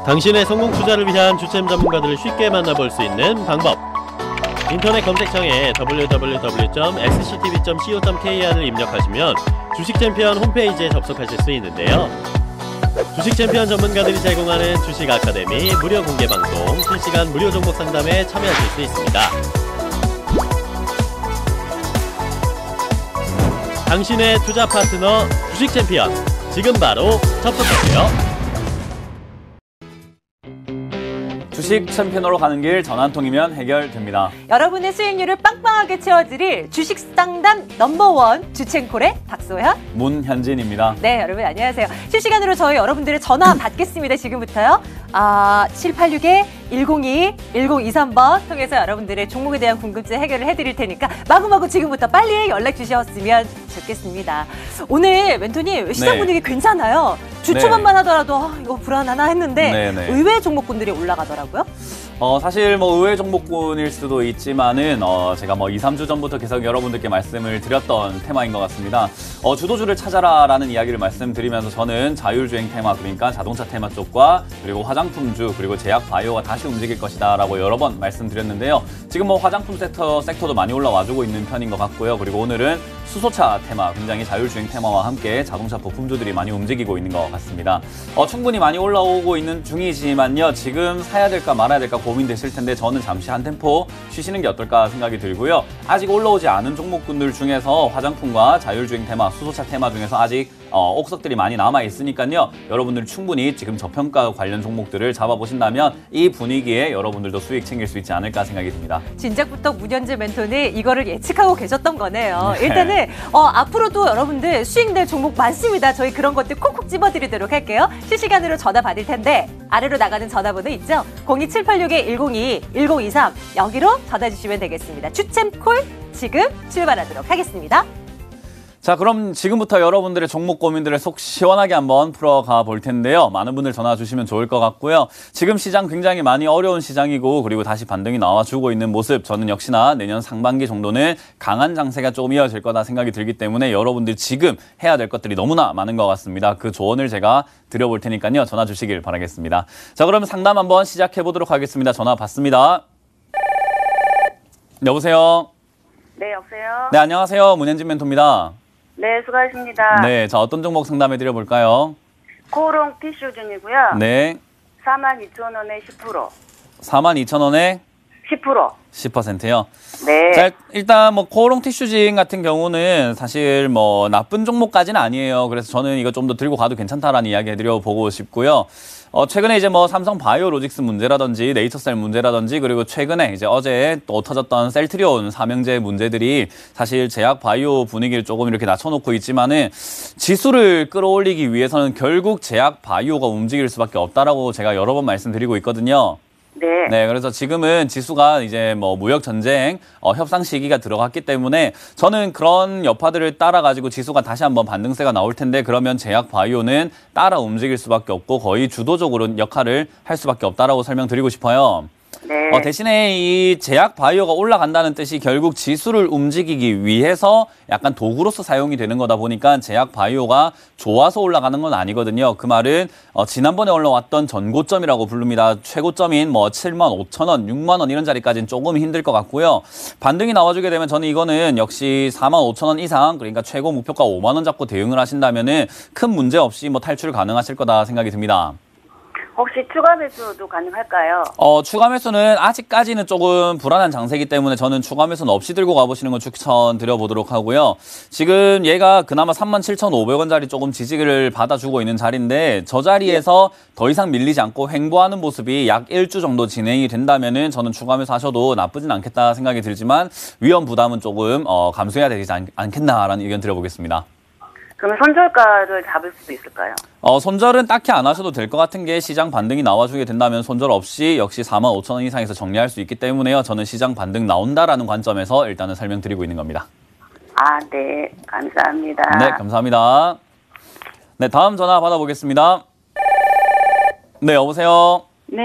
당신의 성공 투자를 위한 주템 전문가들을 쉽게 만나볼 수 있는 방법. 인터넷 검색창에 www.sctv.co.kr을 입력하시면 주식챔피언 홈페이지에 접속하실 수 있는데요. 주식챔피언 전문가들이 제공하는 주식 아카데미 무료 공개 방송, 실시간 무료 종목 상담에 참여하실 수 있습니다. 당신의 투자 파트너 주식챔피언, 지금 바로 접속하세요. 주식 챔피언으로 가는 길 전화 한 통이면 해결됩니다. 여러분의 수익률을 빵빵하게 채워드릴 주식 상담 넘버원 주챔콜의 박소연, 문현진입니다. 네, 여러분 안녕하세요. 실시간으로 저희 여러분들의 전화 받겠습니다. 지금부터요. 786-1022, 1023번 통해서 여러분들의 종목에 대한 궁금증 해결을 해드릴 테니까 마구마구 지금부터 빨리 연락 주셨으면 좋겠습니다. 오늘 멘토님 시장 분위기 괜찮아요. 주초반만 하더라도 이거 불안하나 했는데 의외 종목군들이 올라가더라고요. 사실 의외 종목군일 수도 있지만은 제가 2, 3주 전부터 계속 여러분들께 말씀을 드렸던 테마인 것 같습니다. 주도주를 찾아라라는 이야기를 말씀드리면서 저는 자율주행 테마, 그러니까 자동차 테마 쪽과 그리고 화장품주 그리고 제약 바이오가 다시 움직일 것이다라고 여러 번 말씀드렸는데요. 지금 화장품 섹터도 많이 올라와주고 있는 편인 것 같고요. 그리고 오늘은 수소차 테마, 굉장히 자율주행 테마와 함께 자동차 부품주들이 많이 움직이고 있는 것 같습니다. 충분히 많이 올라오고 있는 중이지만요. 지금 사야 될까 말아야 될까 고민되실 텐데 저는 잠시 한 템포 쉬시는 게 어떨까 생각이 들고요. 아직 올라오지 않은 종목군들 중에서 화장품과 자율주행 테마, 수소차 테마 중에서 아직 옥석들이 많이 남아있으니까요. 여러분들 충분히 지금 저평가 관련 종목들을 잡아보신다면 이 분위기에 여러분들도 수익 챙길 수 있지 않을까 생각이 듭니다. 진작부터 문현진 멘토는 이거를 예측하고 계셨던 거네요. 일단은 앞으로도 여러분들 수익 낼 종목 많습니다. 저희 그런 것들 콕콕 집어드리도록 할게요. 실시간으로 전화 받을 텐데 아래로 나가는 전화번호 있죠? 02786-1022, 1023 여기로 전화 주시면 되겠습니다. 주챔콜 지금 출발하도록 하겠습니다. 자, 그럼 지금부터 여러분들의 종목 고민들을 속 시원하게 한번 풀어가 볼 텐데요. 많은 분들 전화 주시면 좋을 것 같고요. 지금 시장 굉장히 많이 어려운 시장이고 그리고 다시 반등이 나와주고 있는 모습, 저는 역시나 내년 상반기 정도는 강한 장세가 조금 이어질 거다 생각이 들기 때문에 여러분들 지금 해야 될 것들이 너무나 많은 것 같습니다. 그 조언을 제가 드려볼 테니까요. 전화 주시길 바라겠습니다. 자, 그러면 상담 한번 시작해 보도록 하겠습니다. 전화 받습니다. 여보세요? 네, 여보세요? 네, 안녕하세요. 문현진 멘토입니다. 네, 수고하셨습니다. 네, 자, 어떤 종목 상담해 드려볼까요? 코오롱 티슈 중이고요. 네. 42,000원에 10%. 42,000원에 10%. 10%요? 네. 자, 일단 코오롱 티슈진 같은 경우는 사실 나쁜 종목까지는 아니에요. 그래서 저는 이거 좀 더 들고 가도 괜찮다라는 이야기 해드려 보고 싶고요. 최근에 이제 삼성 바이오로직스 문제라든지 네이처셀 문제라든지 그리고 최근에 이제 어제 또 터졌던 셀트리온 삼형제 문제들이 사실 제약 바이오 분위기를 조금 이렇게 낮춰놓고 있지만은 지수를 끌어올리기 위해서는 결국 제약 바이오가 움직일 수밖에 없다라고 제가 여러 번 말씀드리고 있거든요. 네. 그래서 지금은 지수가 이제 무역 전쟁 협상 시기가 들어갔기 때문에 저는 그런 여파들을 따라가지고 지수가 다시 한번 반등세가 나올 텐데 그러면 제약 바이오는 따라 움직일 수밖에 없고 거의 주도적으로 역할을 할 수밖에 없다라고 설명드리고 싶어요. 네. 대신에 이 제약 바이오가 올라간다는 뜻이 결국 지수를 움직이기 위해서 약간 도구로서 사용이 되는 거다 보니까 제약 바이오가 좋아서 올라가는 건 아니거든요. 그 말은 지난번에 올라왔던 전고점이라고 부릅니다. 최고점인 75,000원, 6만 원 이런 자리까지는 조금 힘들 것 같고요. 반등이 나와주게 되면 저는 이거는 역시 45,000원 이상, 그러니까 최고 목표가 5만 원 잡고 대응을 하신다면은 큰 문제 없이 탈출 가능하실 거다 생각이 듭니다. 혹시 추가 매수도 가능할까요? 추가 매수는 아직까지는 조금 불안한 장세이기 때문에 저는 추가 매수는 없이 들고 가보시는 걸 추천드려보도록 하고요. 지금 얘가 그나마 37,500원짜리 조금 지지를 받아주고 있는 자리인데 저 자리에서 더 이상 밀리지 않고 횡보하는 모습이 약 1주 정도 진행이 된다면은 저는 추가 매수 하셔도 나쁘진 않겠다 생각이 들지만 위험 부담은 조금 감수해야 되지 않겠나라는 의견 드려보겠습니다. 그러면 손절가를 잡을 수도 있을까요? 손절은 딱히 안 하셔도 될 것 같은 게 시장 반등이 나와주게 된다면 손절 없이 역시 45,000원 이상에서 정리할 수 있기 때문에요. 저는 시장 반등 나온다라는 관점에서 일단은 설명드리고 있는 겁니다. 네. 감사합니다. 네, 감사합니다. 네, 다음 전화 받아보겠습니다. 네, 여보세요? 네.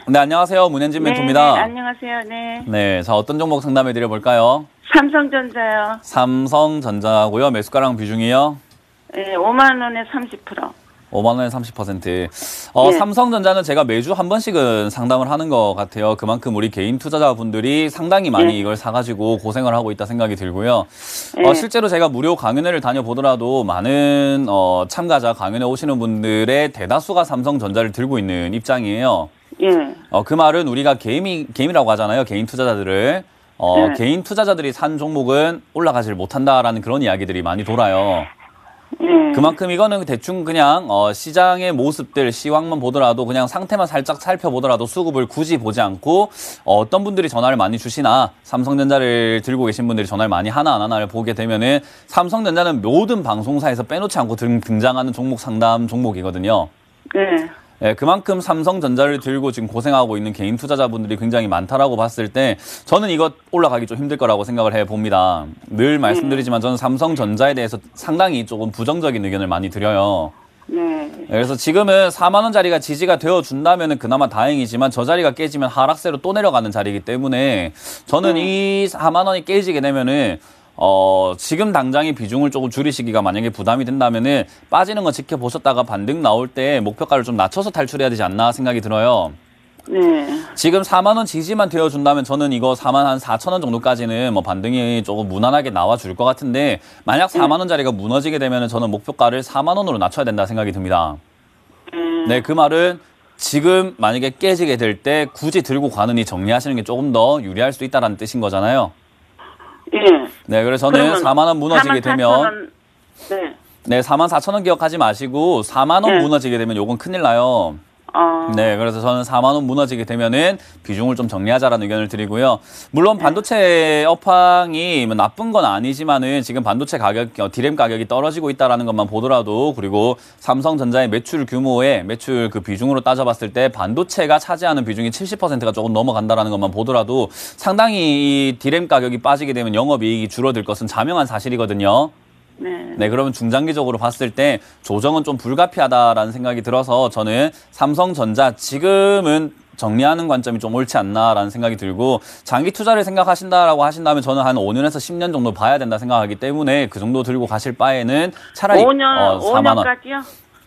네, 안녕하세요. 문현진 멘토입니다. 네, 안녕하세요. 네. 네, 자, 어떤 종목 상담해 드려볼까요? 삼성전자요. 삼성전자고요. 매수가랑 비중이요? 네, 5만 원에 30%. 5만 원에 30%. 네. 삼성전자는 제가 매주 한 번씩은 상담을 하는 것 같아요. 그만큼 우리 개인 투자자분들이 상당히 많이 네. 이걸 사가지고 고생을 하고 있다 생각이 들고요. 네. 실제로 제가 무료 강연회를 다녀보더라도 많은 참가자 강연회 오시는 분들의 대다수가 삼성전자를 들고 있는 입장이에요. 예. 그 말은 우리가 게임이라고 하잖아요. 개인 투자자들을. 네. 개인 투자자들이 산 종목은 올라가질 못한다라는 그런 이야기들이 많이 돌아요. 예. 그만큼 이거는 대충 그냥 시장의 모습들, 시황만 보더라도 그냥 상태만 살짝 살펴보더라도 수급을 굳이 보지 않고 어떤 분들이 전화를 많이 주시나 삼성전자를 들고 계신 분들이 전화를 많이 하나 안 하나를 보게 되면은 삼성전자는 모든 방송사에서 빼놓지 않고 등장하는 종목 상담 종목이거든요. 예. 예, 그만큼 삼성전자를 들고 지금 고생하고 있는 개인 투자자분들이 굉장히 많다라고 봤을 때 저는 이거 올라가기 좀 힘들 거라고 생각을 해봅니다. 늘 말씀드리지만 저는 삼성전자에 대해서 상당히 조금 부정적인 의견을 많이 드려요. 네. 그래서 지금은 4만 원짜리가 지지가 되어준다면 그나마 다행이지만 저 자리가 깨지면 하락세로 또 내려가는 자리이기 때문에 저는 이 4만 원이 깨지게 되면은 지금 당장의 비중을 조금 줄이시기가 만약에 부담이 된다면은 빠지는 거 지켜보셨다가 반등 나올 때 목표가를 좀 낮춰서 탈출해야 되지 않나 생각이 들어요. 네. 지금 4만 원 지지만 되어준다면 저는 이거 4만 한 4천 원 정도까지는 뭐 반등이 조금 무난하게 나와줄 것 같은데 만약 4만 원짜리가 무너지게 되면은 저는 목표가를 4만 원으로 낮춰야 된다 생각이 듭니다. 네, 그 말은 지금 만약에 깨지게 될 때 굳이 들고 가느니 정리하시는 게 조금 더 유리할 수 있다는 뜻인 거잖아요. 예. 네, 그래서 저는 4만 원 무너지게 44,000원. 되면 네. 네, 4만 4천 원 기억하지 마시고 4만 원 네. 무너지게 되면 요건 큰일 나요. 네, 그래서 저는 4만 원 무너지게 되면은 비중을 좀 정리하자라는 의견을 드리고요. 물론 반도체 업황이 뭐 나쁜 건 아니지만은 지금 반도체 가격, 디램 가격이 떨어지고 있다라는 것만 보더라도 그리고 삼성전자의 매출 규모에 매출 그 비중으로 따져봤을 때 반도체가 차지하는 비중이 70%가 조금 넘어간다라는 것만 보더라도 상당히 이 디램 가격이 빠지게 되면 영업이익이 줄어들 것은 자명한 사실이거든요. 네, 그러면 중장기적으로 봤을 때 조정은 좀 불가피하다라는 생각이 들어서 저는 삼성전자 지금은 정리하는 관점이 좀 옳지 않나라는 생각이 들고 장기 투자를 생각하신다라고 하신다면 저는 한 5년에서 10년 정도 봐야 된다 생각하기 때문에 그 정도 들고 가실 바에는 차라리 4만 원. 5년까지요?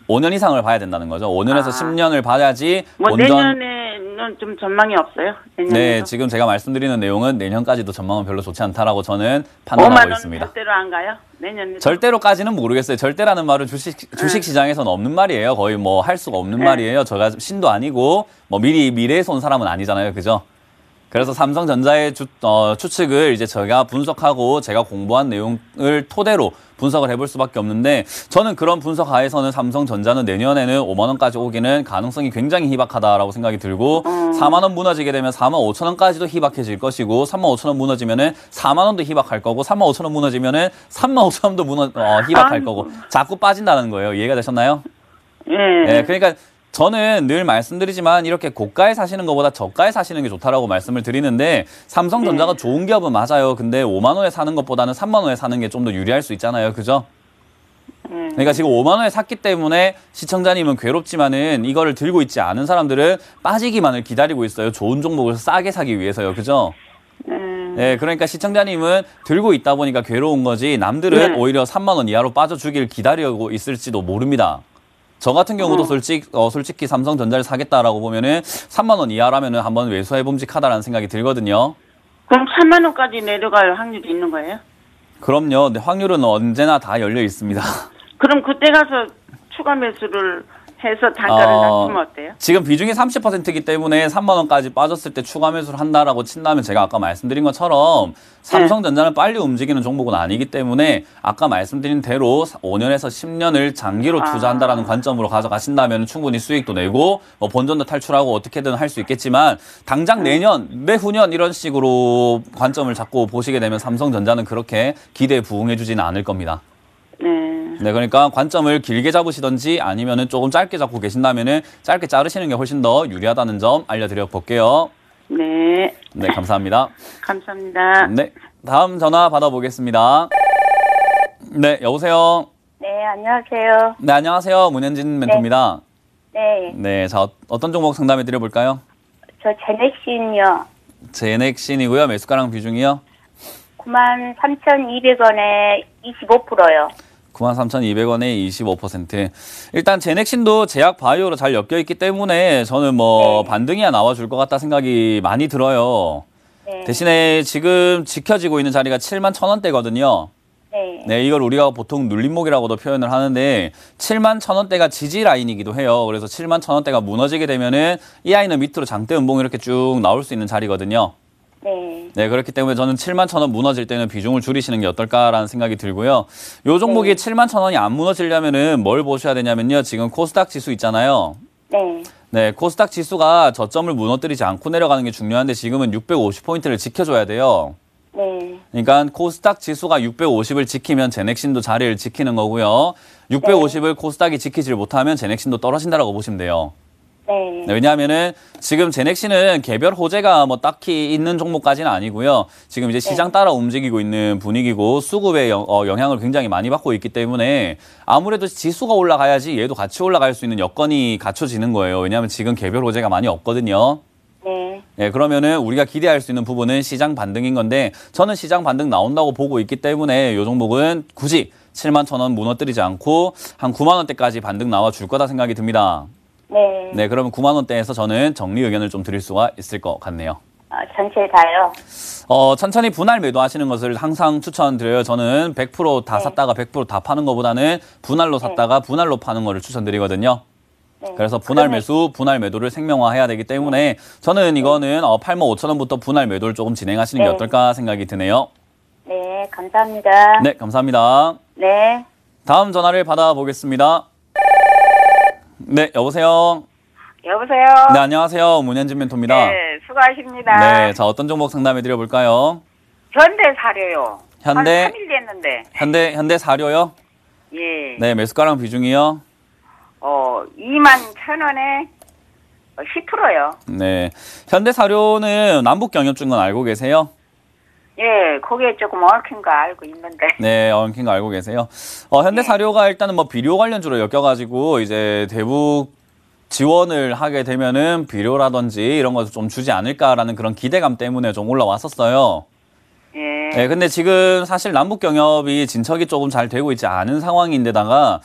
5년 이상을 봐야 된다는 거죠. 5년에서 10년을 봐야지 뭐 온전 내년에는 좀 전망이 없어요? 내년에도? 네, 지금 제가 말씀드리는 내용은 내년까지도 전망은 별로 좋지 않다라고 저는 5만 판단하고 원 있습니다. 절대로 안 가요? 내년에 절대로까지는 모르겠어요. 절대라는 말은 주식 시장에서는 없는 말이에요. 거의 뭐 할 수가 없는 말이에요. 제가 신도 아니고 뭐 미래에서 온 사람은 아니잖아요. 그죠? 그래서 삼성전자의 추측을 이제 제가 분석하고 제가 공부한 내용을 토대로 분석을 해볼 수밖에 없는데 저는 그런 분석 하에서는 삼성전자는 내년에는 5만 원까지 오기는 가능성이 굉장히 희박하다라고 생각이 들고 4만 원 무너지게 되면 4만 5천 원까지도 희박해질 것이고 3만 5천 원 무너지면은 4만 원도 희박할 거고 3만 5천 원 무너지면은 3만 5천 원도 희박할 거고 자꾸 빠진다는 거예요. 이해가 되셨나요? 네, 그러니까 저는 늘 말씀드리지만 이렇게 고가에 사시는 것보다 저가에 사시는 게 좋다라고 말씀을 드리는데 삼성전자가 좋은 기업은 맞아요. 근데 5만 원에 사는 것보다는 3만 원에 사는 게 좀 더 유리할 수 있잖아요. 그죠? 그러니까 지금 5만 원에 샀기 때문에 시청자님은 괴롭지만은 이거를 들고 있지 않은 사람들은 빠지기만을 기다리고 있어요. 좋은 종목을 싸게 사기 위해서요. 그죠? 네, 그러니까 시청자님은 들고 있다 보니까 괴로운 거지 남들은 오히려 3만 원 이하로 빠져주길 기다리고 있을지도 모릅니다. 저 같은 경우도 솔직히 삼성전자를 사겠다라고 보면은 3만 원 이하라면은 한번 매수해 봄직하다라는 생각이 들거든요. 그럼 3만 원까지 내려갈 확률이 있는 거예요? 그럼요. 근데 확률은 언제나 다 열려 있습니다. 그럼 그때 가서 추가 매수를 해서 단가를 낮추면 어때요? 지금 비중이 30%이기 때문에 3만 원까지 빠졌을 때 추가 매수를 한다라고 친다면 제가 아까 말씀드린 것처럼 삼성전자는 빨리 움직이는 종목은 아니기 때문에 아까 말씀드린 대로 5년에서 10년을 장기로 투자한다라는 관점으로 가져가신다면 충분히 수익도 내고 뭐 본전도 탈출하고 어떻게든 할 수 있겠지만 당장 내년, 내후년 이런 식으로 관점을 잡고 보시게 되면 삼성전자는 그렇게 기대에 부응해주지는 않을 겁니다. 네, 그러니까 관점을 길게 잡으시던지 아니면은 조금 짧게 잡고 계신다면은 짧게 자르시는 게 훨씬 더 유리하다는 점 알려드려 볼게요. 네. 네, 감사합니다. 감사합니다. 네, 다음 전화 받아보겠습니다. 네, 여보세요. 네, 안녕하세요. 네, 안녕하세요. 문현진 멘토입니다. 네, 네, 자, 어떤 종목 상담해 드려볼까요? 저 제넥신이요. 제넥신이고요. 매수가랑 비중이요? 93,200원에 25%요. 93,200원에 25%. 일단 제넥신도 제약 바이오로 잘 엮여 있기 때문에 저는 뭐 네. 반등이야 나와줄 것 같다 생각이 많이 들어요. 네. 대신에 지금 지켜지고 있는 자리가 71,000원대거든요. 네. 네, 이걸 우리가 보통 눌림목이라고도 표현을 하는데 71,000원대가 지지 라인이기도 해요. 그래서 71,000원대가 무너지게 되면은 이 아이는 밑으로 장대 음봉 이렇게 쭉 나올 수 있는 자리거든요. 네. 네, 그렇기 때문에 저는 71,000원 무너질 때는 비중을 줄이시는 게 어떨까라는 생각이 들고요. 요 종목이 71,000원이 안 무너지려면은 뭘 보셔야 되냐면요. 지금 코스닥 지수 있잖아요. 네. 네, 코스닥 지수가 저점을 무너뜨리지 않고 내려가는 게 중요한데 지금은 650포인트를 지켜줘야 돼요. 네. 그러니까 코스닥 지수가 650을 지키면 제넥신도 자리를 지키는 거고요. 650을 코스닥이 지키질 못하면 제넥신도 떨어진다라고 보시면 돼요. 네. 네, 왜냐하면은 지금 제넥신은 개별 호재가 뭐 딱히 있는 종목까지는 아니고요. 지금 이제 시장 따라 움직이고 있는 분위기고 수급의 영향을 굉장히 많이 받고 있기 때문에 아무래도 지수가 올라가야지 얘도 같이 올라갈 수 있는 여건이 갖춰지는 거예요. 왜냐하면 지금 개별 호재가 많이 없거든요. 네. 네, 그러면은 우리가 기대할 수 있는 부분은 시장 반등인 건데 저는 시장 반등 나온다고 보고 있기 때문에 이 종목은 굳이 71,000원 무너뜨리지 않고 한 9만 원대까지 반등 나와 줄 거다 생각이 듭니다. 네. 네, 그러면 9만 원대에서 저는 정리 의견을 좀 드릴 수가 있을 것 같네요. 전체 다요. 천천히 분할 매도하시는 것을 항상 추천드려요. 저는 100% 다 샀다가 100% 다 파는 것보다는 분할로 샀다가 분할로 파는 거를 추천드리거든요. 네. 그래서 분할 매수, 분할 매도를 생명화해야 되기 때문에 저는 이거는 85,000원부터 분할 매도를 조금 진행하시는 게 네. 어떨까 생각이 드네요. 네. 감사합니다. 네, 감사합니다. 네. 다음 전화를 받아보겠습니다. 네, 여보세요. 여보세요? 네, 안녕하세요. 문현진 멘토입니다. 네, 수고하십니다. 네, 자 어떤 종목 상담해 드려볼까요? 현대 사료요. 현대? 한 3일 됐는데. 현대 사료요? 예. 네, 매수가랑 비중이요? 21,000원에 10%요. 네, 현대 사료는 남북 경협주인 건 알고 계세요? 예, 거기에 조금 얽힌 거 알고 있는데. 네, 얽힌 거 알고 계세요. 현대 사료가 일단은 뭐 비료 관련주로 엮여가지고 이제 대북 지원을 하게 되면은 비료라든지 이런 것을 좀 주지 않을까라는 그런 기대감 때문에 좀 올라왔었어요. 예. 네, 근데 지금 사실 남북 경협이 진척이 조금 잘 되고 있지 않은 상황인데다가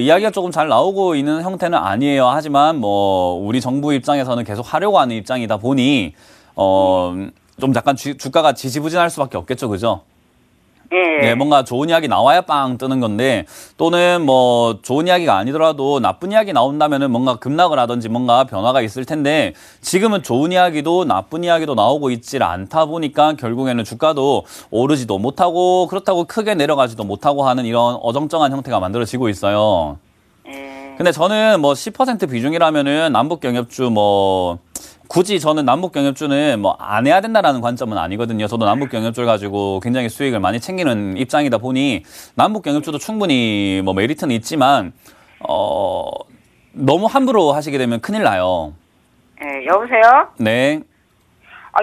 이야기가 조금 잘 나오고 있는 형태는 아니에요. 하지만 뭐 우리 정부 입장에서는 계속 하려고 하는 입장이다 보니 좀 약간 주가가 지지부진할 수밖에 없겠죠, 그죠? 예. 네, 뭔가 좋은 이야기 나와야 빵 뜨는 건데 또는 뭐 좋은 이야기가 아니더라도 나쁜 이야기 나온다면은 뭔가 급락을 하든지 뭔가 변화가 있을 텐데 지금은 좋은 이야기도 나쁜 이야기도 나오고 있질 않다 보니까 결국에는 주가도 오르지도 못하고 그렇다고 크게 내려가지도 못하고 하는 이런 어정쩡한 형태가 만들어지고 있어요. 예. 근데 저는 뭐 10% 비중이라면은 남북 경협주 뭐 굳이 저는 남북 경협주는 뭐 안 해야 된다라는 관점은 아니거든요. 저도 남북 경협주를 가지고 굉장히 수익을 많이 챙기는 입장이다 보니 남북 경협주도 충분히 뭐 메리트는 있지만 너무 함부로 하시게 되면 큰일 나요. 예, 여보세요? 네.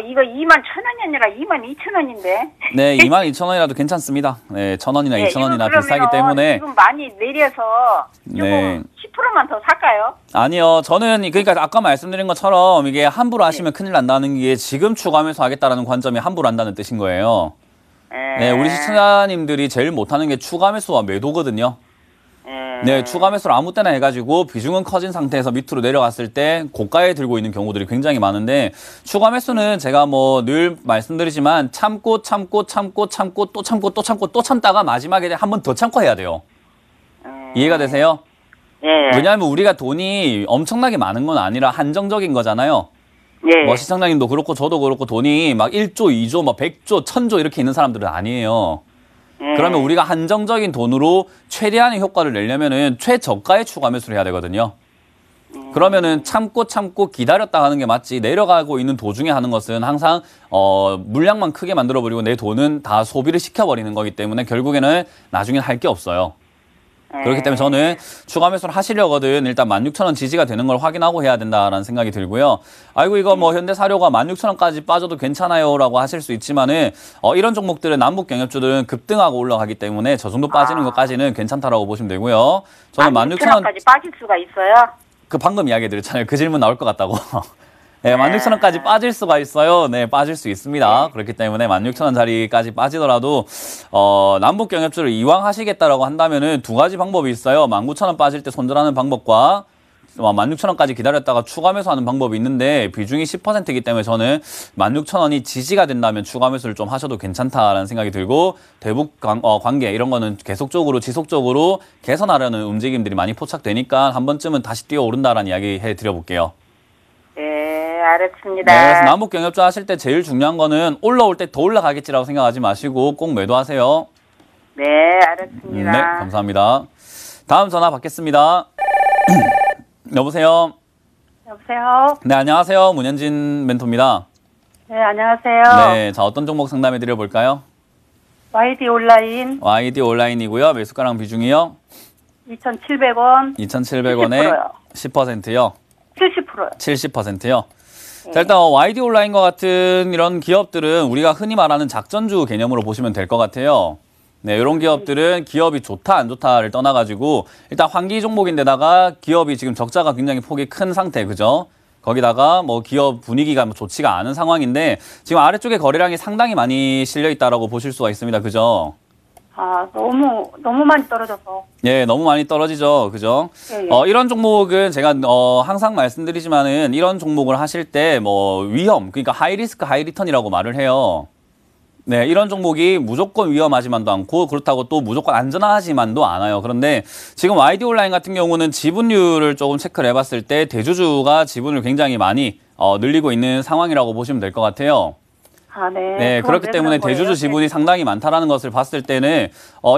이거 21,000원이 아니라 22,000원인데. 네, 22,000원이라도 괜찮습니다. 네, 1,000원이나 예, 2,000원이나 이거 비싸기 그러면은 때문에 지금 많이 내려서 조금 네. 10%만 더 살까요? 아니요. 저는 그러니까 아까 말씀드린 것처럼 이게 함부로 하시면 큰일 난다는 게 지금 추가 매수하겠다라는 관점이 함부로 한다는 뜻인 거예요. 예. 네, 우리 시청자님들이 제일 못하는 게 추가 매수와 매도거든요. 예. 네, 추가 매수를 아무 때나 해가지고 비중은 커진 상태에서 밑으로 내려갔을 때 고가에 들고 있는 경우들이 굉장히 많은데 추가 매수는 제가 뭐 늘 말씀드리지만 참고 또 참다가 마지막에 한 번 더 참고 해야 돼요. 이해가 되세요? 예. 왜냐하면 우리가 돈이 엄청나게 많은 건 아니라 한정적인 거잖아요. 예. 뭐 시청자님도 그렇고 저도 그렇고 돈이 막 1조, 2조, 막 100조, 1000조 이렇게 있는 사람들은 아니에요. 예. 그러면 우리가 한정적인 돈으로 최대한의 효과를 내려면은 최저가의 추가 매수를 해야 되거든요. 그러면은 참고 기다렸다 하는 게 맞지 내려가고 있는 도중에 하는 것은 항상 물량만 크게 만들어버리고 내 돈은 다 소비를 시켜버리는 거기 때문에 결국에는 나중에 할 게 없어요. 그렇기 때문에 저는 추가 매수를 하시려거든 일단 16,000원 지지가 되는 걸 확인하고 해야 된다라는 생각이 들고요. 아이고 이거 뭐 현대사료가 16,000원까지 빠져도 괜찮아요 라고 하실 수 있지만은 이런 종목들은 남북 경협주들은 급등하고 올라가기 때문에 저 정도 빠지는 것까지는 괜찮다라고 보시면 되고요. 저는 16,000원 16,000원까지 빠질 수가 있어요? 그 방금 이야기 드렸잖아요. 그 질문 나올 것 같다고. 네, 16,000원까지 빠질 수가 있어요. 네, 빠질 수 있습니다. 그렇기 때문에 16,000원짜리까지 빠지더라도 남북 경협주를 이왕 하시겠다라고 한다면은 두 가지 방법이 있어요. 19,000원 빠질 때 손절하는 방법과 16,000원까지 기다렸다가 추가 매수하는 방법이 있는데 비중이 10%이기 때문에 저는 16,000원이 지지가 된다면 추가 매수를 좀 하셔도 괜찮다라는 생각이 들고 대북 관계 이런 거는 계속적으로 지속적으로 개선하려는 움직임들이 많이 포착되니까 한 번쯤은 다시 뛰어오른다라는 이야기 해드려 볼게요. 네, 알았습니다. 네, 그래서 남북 경협주 하실 때 제일 중요한 거는 올라올 때 더 올라가겠지라고 생각하지 마시고 꼭 매도하세요. 네, 알았습니다. 네, 감사합니다. 다음 전화 받겠습니다. 여보세요. 여보세요. 네, 안녕하세요. 문현진 멘토입니다. 네, 안녕하세요. 네, 자 어떤 종목 상담해 드려 볼까요? YD 온라인 YD 온라인이고요. 매수가랑 비중이요? 2,700원. 2,700원에 10%요. 70%요. 70%요. 자, 일단 YD 온라인과 같은 이런 기업들은 우리가 흔히 말하는 작전주 개념으로 보시면 될 것 같아요. 네, 이런 기업들은 기업이 좋다 안 좋다를 떠나가지고 일단 환기 종목인데다가 기업이 지금 적자가 굉장히 폭이 큰 상태, 그죠? 거기다가 뭐 기업 분위기가 뭐 좋지가 않은 상황인데 지금 아래쪽에 거래량이 상당히 많이 실려 있다라고 보실 수가 있습니다, 그죠? 아, 너무 많이 떨어져서. 예, 너무 많이 떨어지죠, 그죠? 예, 예. 이런 종목은 제가 항상 말씀드리지만은 이런 종목을 하실 때 뭐 위험, 그러니까 하이 리스크 하이 리턴이라고 말을 해요. 네, 이런 종목이 무조건 위험하지만도 않고 그렇다고 또 무조건 안전하지만도 않아요. 그런데 지금 YD 온라인 같은 경우는 지분율을 조금 체크를 해봤을 때 대주주가 지분을 굉장히 많이 늘리고 있는 상황이라고 보시면 될 것 같아요. 아, 네. 네, 그렇기 때문에 대주주 지분이 상당히 많다라는 것을 봤을 때는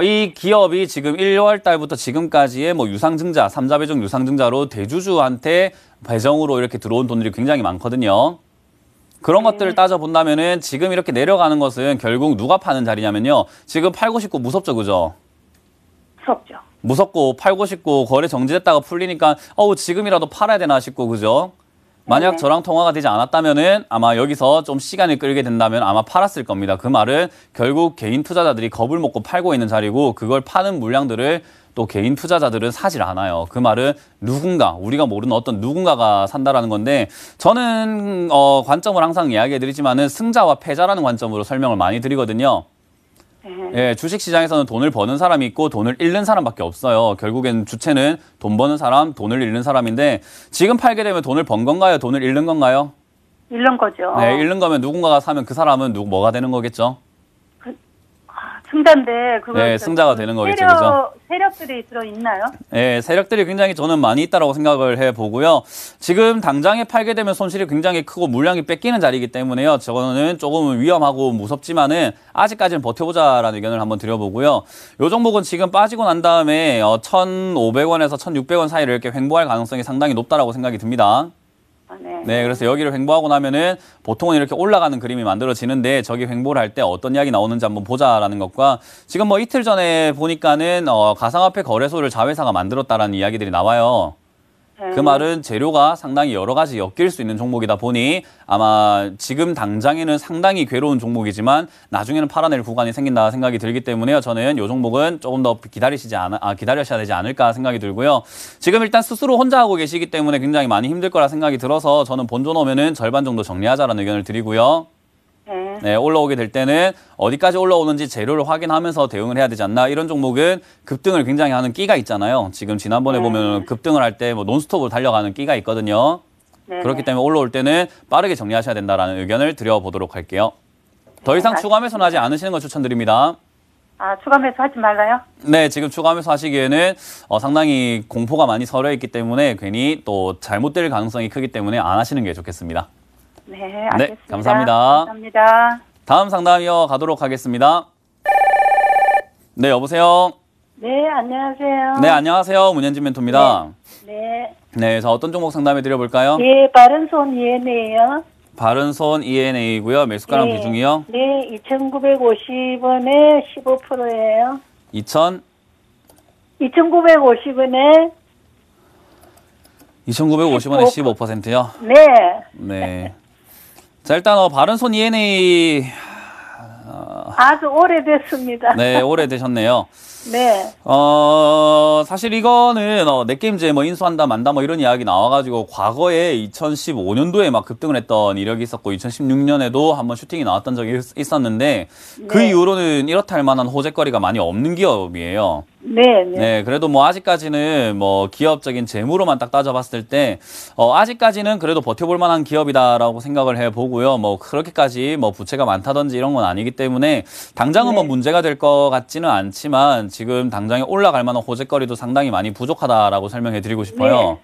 이 기업이 지금 1월 달부터 지금까지의 뭐 유상증자, 3자 배정 유상증자로 대주주한테 배정으로 이렇게 들어온 돈들이 굉장히 많거든요. 그런 것들을 따져본다면은 지금 이렇게 내려가는 것은 결국 누가 파는 자리냐면요. 지금 팔고 싶고 무섭죠, 그죠? 무섭죠. 무섭고 팔고 싶고 거래 정지됐다가 풀리니까 지금이라도 팔아야 되나 싶고, 그죠? 만약 저랑 통화가 되지 않았다면은 아마 여기서 좀 시간을 끌게 된다면 아마 팔았을 겁니다. 그 말은 결국 개인 투자자들이 겁을 먹고 팔고 있는 자리고 그걸 파는 물량들을 또 개인 투자자들은 사질 않아요. 그 말은 누군가, 우리가 모르는 어떤 누군가가 산다라는 건데 저는 관점을 항상 이야기해드리지만은 승자와 패자라는 관점으로 설명을 많이 드리거든요. 예, 주식시장에서는 돈을 버는 사람이 있고 돈을 잃는 사람밖에 없어요. 결국엔 주체는 돈 버는 사람, 돈을 잃는 사람인데 지금 팔게 되면 돈을 번 건가요? 돈을 잃는 건가요? 잃는 거죠. 네, 잃는 거면 누군가가 사면 그 사람은 뭐가 되는 거겠죠? 승자인데 그거 네, 승자가 되는 거겠죠, 그죠? 세력들이 들어있나요? 네, 세력들이 굉장히 저는 많이 있다라고 생각을 해보고요. 지금 당장에 팔게 되면 손실이 굉장히 크고 물량이 뺏기는 자리이기 때문에요. 저거는 조금 위험하고 무섭지만은 아직까지는 버텨보자라는 의견을 한번 드려보고요. 요 종목은 지금 빠지고 난 다음에 1,500원에서 1,600원 사이를 이렇게 횡보할 가능성이 상당히 높다라고 생각이 듭니다. 아, 네. 네, 그래서 여기를 횡보하고 나면은 보통은 이렇게 올라가는 그림이 만들어지는데 저기 횡보를 할 때 어떤 이야기 나오는지 한번 보자라는 것과 지금 뭐 이틀 전에 보니까는 가상화폐 거래소를 자회사가 만들었다라는 이야기들이 나와요. 그 말은 재료가 상당히 여러 가지 엮일 수 있는 종목이다 보니 아마 지금 당장에는 상당히 괴로운 종목이지만 나중에는 팔아낼 구간이 생긴다 생각이 들기 때문에요. 저는 이 종목은 조금 더 기다리셔야 되지 않을까 생각이 들고요. 지금 일단 스스로 혼자 하고 계시기 때문에 굉장히 많이 힘들 거라 생각이 들어서 저는 본전 오면은 절반 정도 정리하자라는 의견을 드리고요. 네, 올라오게 될 때는 어디까지 올라오는지 재료를 확인하면서 대응을 해야 되지 않나. 이런 종목은 급등을 굉장히 하는 끼가 있잖아요. 지금 지난번에 보면 급등을 할 때 뭐 논스톱으로 달려가는 끼가 있거든요. 네. 그렇기 때문에 올라올 때는 빠르게 정리하셔야 된다는 의견을 드려보도록 할게요. 더 이상 추가 매수는 하지 않으시는 걸 추천드립니다. 아, 추가 매수 하지 말라요? 네, 지금 추가 매수 하시기에는 상당히 공포가 많이 서려 있기 때문에 괜히 또 잘못될 가능성이 크기 때문에 안 하시는 게 좋겠습니다. 네, 알겠습니다. 네, 감사합니다. 감사합니다. 다음 상담 이어가도록 하겠습니다. 네, 여보세요? 네, 안녕하세요. 네, 안녕하세요. 문현진 멘토입니다. 네. 네, 자, 어떤 종목 상담해 드려볼까요? 예, 바른손 ENA요. 바른손 ENA고요. 매수가랑 네. 비중이요? 네, 2,950원에 15%예요. 2,950원에 2,950원에 15%요? 네. 네. 자, 일단 바른손 ENA 아주 오래됐습니다. 네, 오래되셨네요. 네. 사실 이거는, 넷게임즈에 뭐 인수한다, 만다, 뭐 이런 이야기 나와가지고, 과거에 2015년도에 막 급등을 했던 이력이 있었고, 2016년에도 한번 슈팅이 나왔던 적이 있었는데, 그 네. 이후로는 이렇다 할 만한 호재거리가 많이 없는 기업이에요. 네. 네. 네, 그래도 뭐 아직까지는 뭐 기업적인 재무로만 딱 따져봤을 때, 아직까지는 그래도 버텨볼 만한 기업이다라고 생각을 해보고요. 뭐 그렇게까지 뭐 부채가 많다든지 이런 건 아니기 때문에 당장은 뭐 문제가 될 것 같지는 않지만 지금 당장에 올라갈 만한 호재거리도 상당히 많이 부족하다라고 설명해 드리고 싶어요.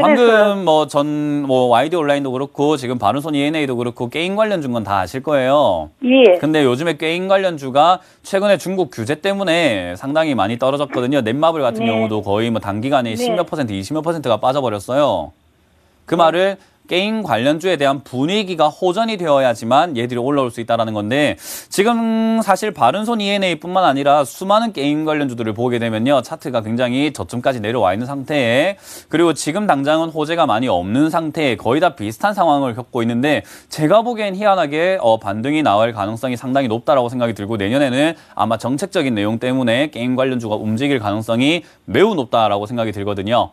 방금 뭐 YD 온라인도 그렇고 지금 바른손 ENA도 그렇고 게임 관련주인 건 다 아실 거예요. 예. 근데 요즘에 게임 관련주가 최근에 중국 규제 때문에 상당히 많이 떨어졌거든요. 넷마블 같은 경우도 거의 뭐 단기간에 10몇 %, 20몇 %가 빠져버렸어요. 그 말을 게임 관련주에 대한 분위기가 호전이 되어야지만 얘들이 올라올 수 있다는 건데 지금 사실 바른손 ENA뿐만 아니라 수많은 게임 관련주들을 보게 되면요. 차트가 굉장히 저점까지 내려와 있는 상태에 그리고 지금 당장은 호재가 많이 없는 상태에 거의 다 비슷한 상황을 겪고 있는데 제가 보기엔 희한하게 반등이 나올 가능성이 상당히 높다라고 생각이 들고 내년에는 아마 정책적인 내용 때문에 게임 관련주가 움직일 가능성이 매우 높다라고 생각이 들거든요.